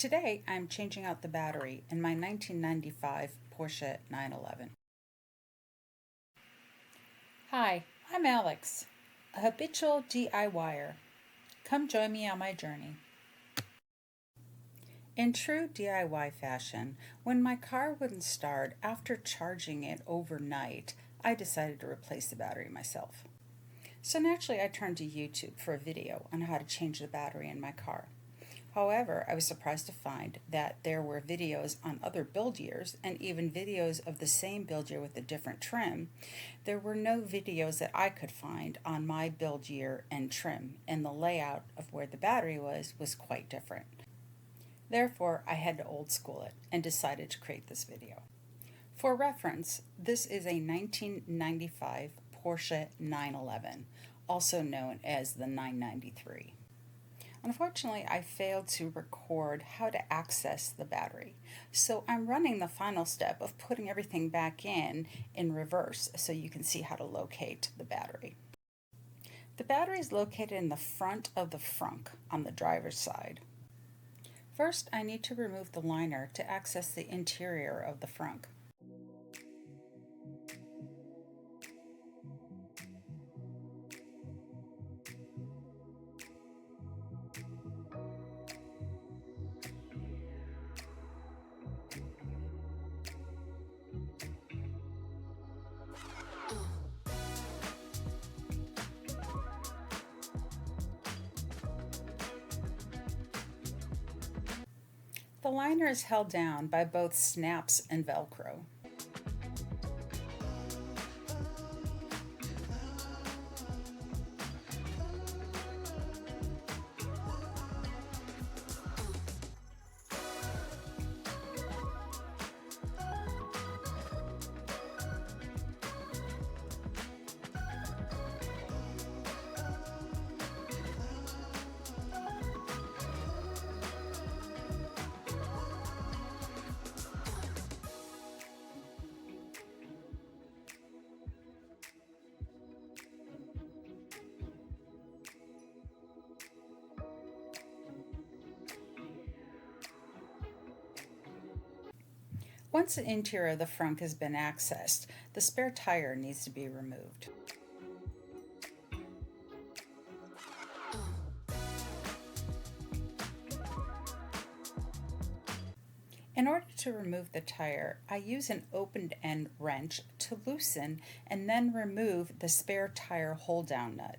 Today I'm changing out the battery in my 1995 Porsche 911. Hi, I'm Alex, a habitual DIYer. Come join me on my journey. In true DIY fashion, when my car wouldn't start after charging it overnight, I decided to replace the battery myself. So naturally I turned to YouTube for a video on how to change the battery in my car. However, I was surprised to find that there were videos on other build years and even videos of the same build year with a different trim. There were no videos that I could find on my build year and trim, and the layout of where the battery was quite different. Therefore, I had to old school it and decided to create this video. For reference, this is a 1995 Porsche 911, also known as the 993. Unfortunately, I failed to record how to access the battery, so I'm running the final step of putting everything back in reverse so you can see how to locate the battery. The battery is located in the front of the frunk on the driver's side. First, I need to remove the liner to access the interior of the frunk. The liner is held down by both snaps and Velcro. Once the interior of the frunk has been accessed, the spare tire needs to be removed. In order to remove the tire, I use an open-end wrench to loosen and then remove the spare tire hold-down nut.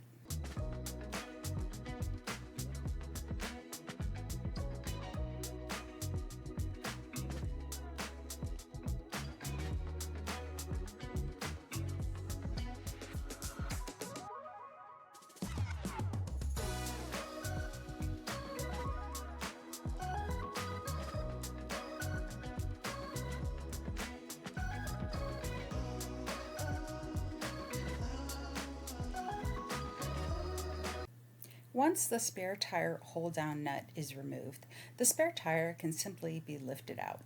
Once the spare tire hold-down nut is removed, the spare tire can simply be lifted out.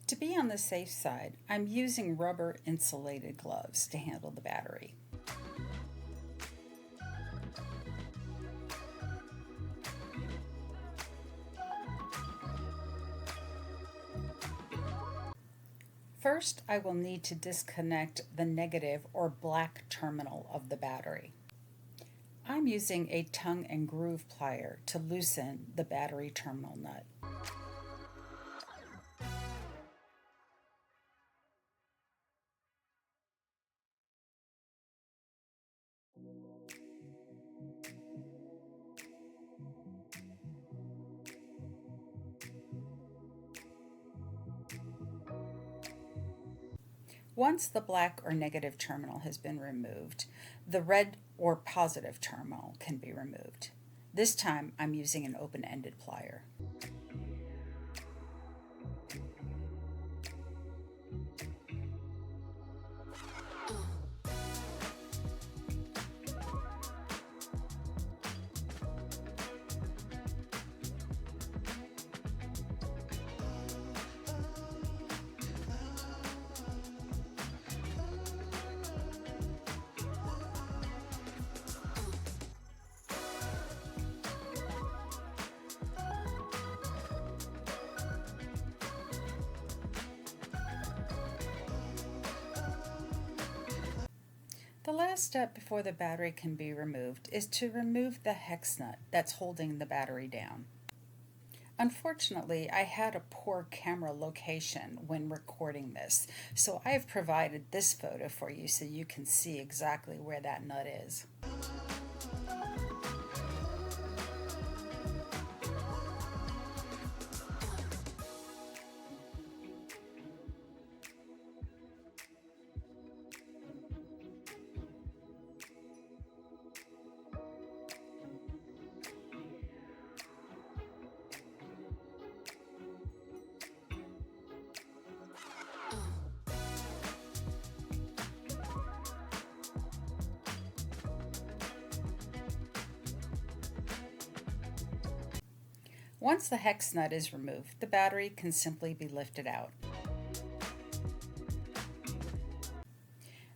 To be on the safe side, I'm using rubber insulated gloves to handle the battery. First, I will need to disconnect the negative or black terminal of the battery. I'm using a tongue and groove plier to loosen the battery terminal nut. Once the black or negative terminal has been removed, the red or positive terminal can be removed. This time I'm using an open-ended plier. last step before the battery can be removed is to remove the hex nut that's holding the battery down. Unfortunately, I had a poor camera location when recording this, so I've provided this photo for you so you can see exactly where that nut is. Once the hex nut is removed, the battery can simply be lifted out.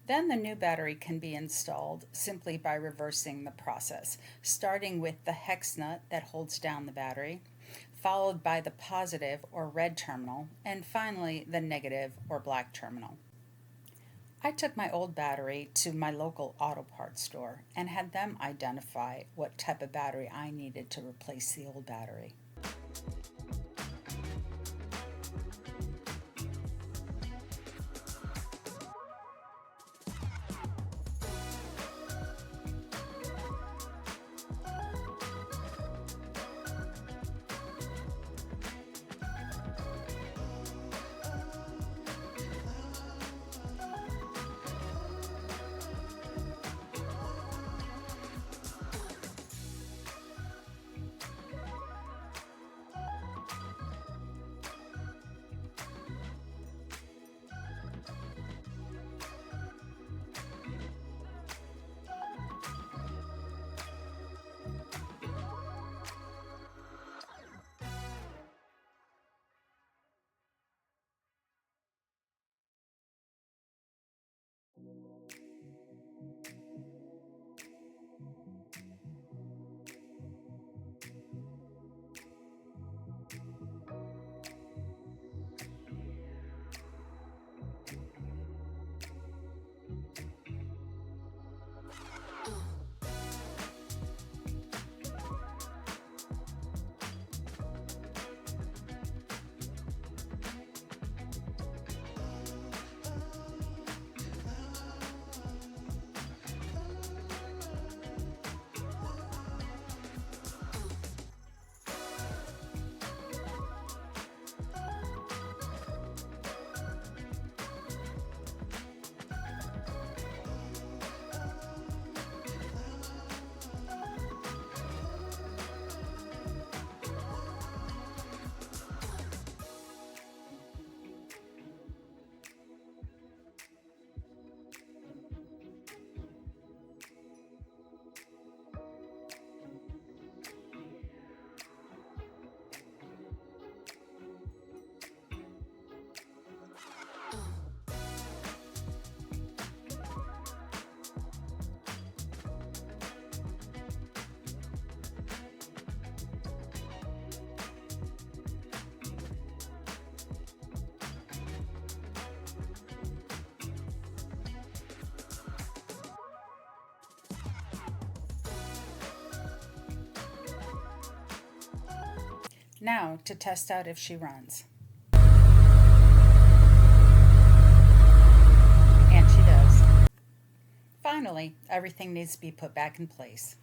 Then the new battery can be installed simply by reversing the process, starting with the hex nut that holds down the battery, followed by the positive or red terminal, and finally the negative or black terminal. I took my old battery to my local auto parts store and had them identify what type of battery I needed to replace the old battery. Now to test out if she runs. And she does. Finally, everything needs to be put back in place.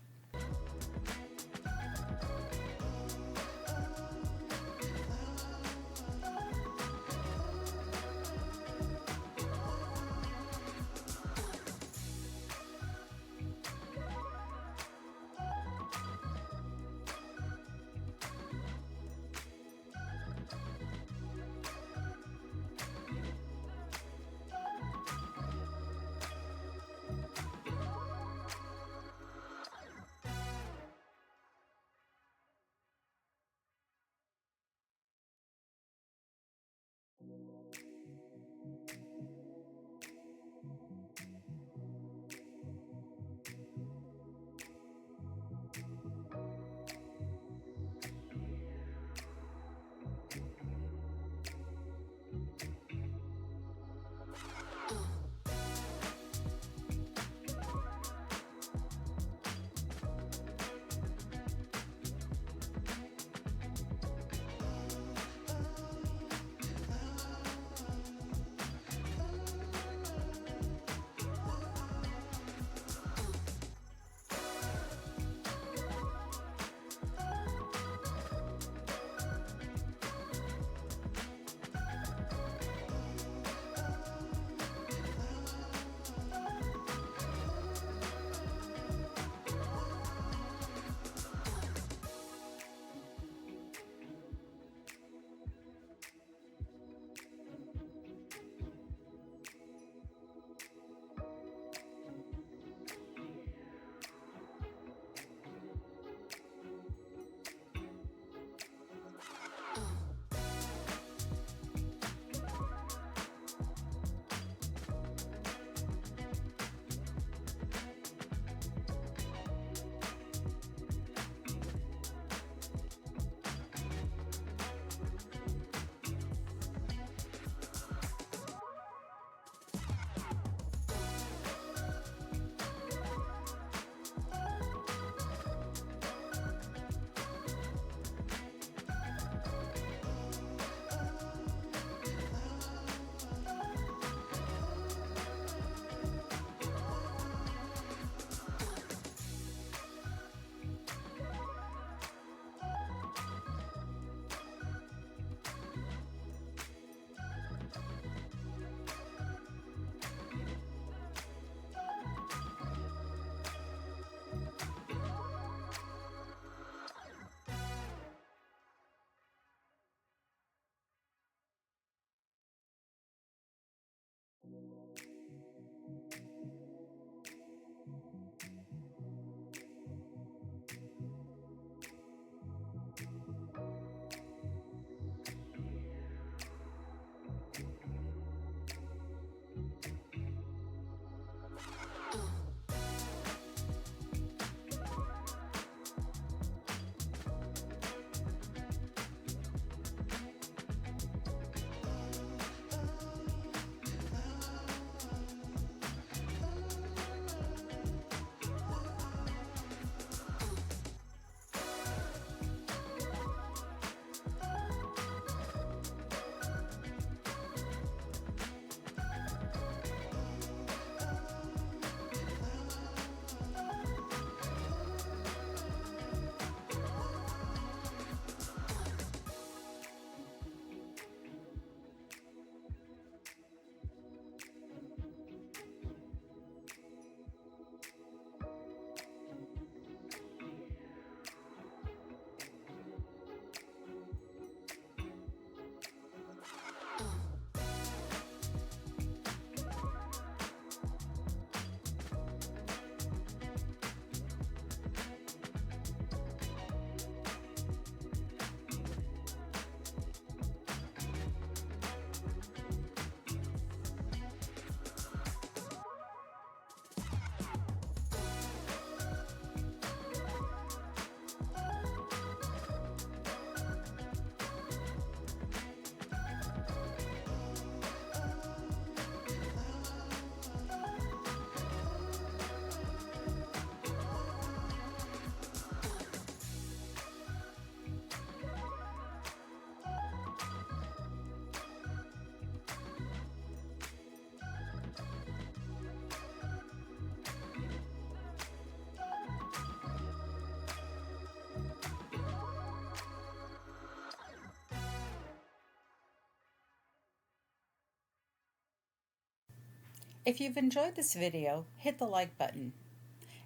If you've enjoyed this video, hit the like button.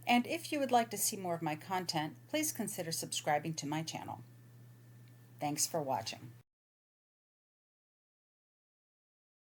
And if you would like to see more of my content, please consider subscribing to my channel. Thanks for watching.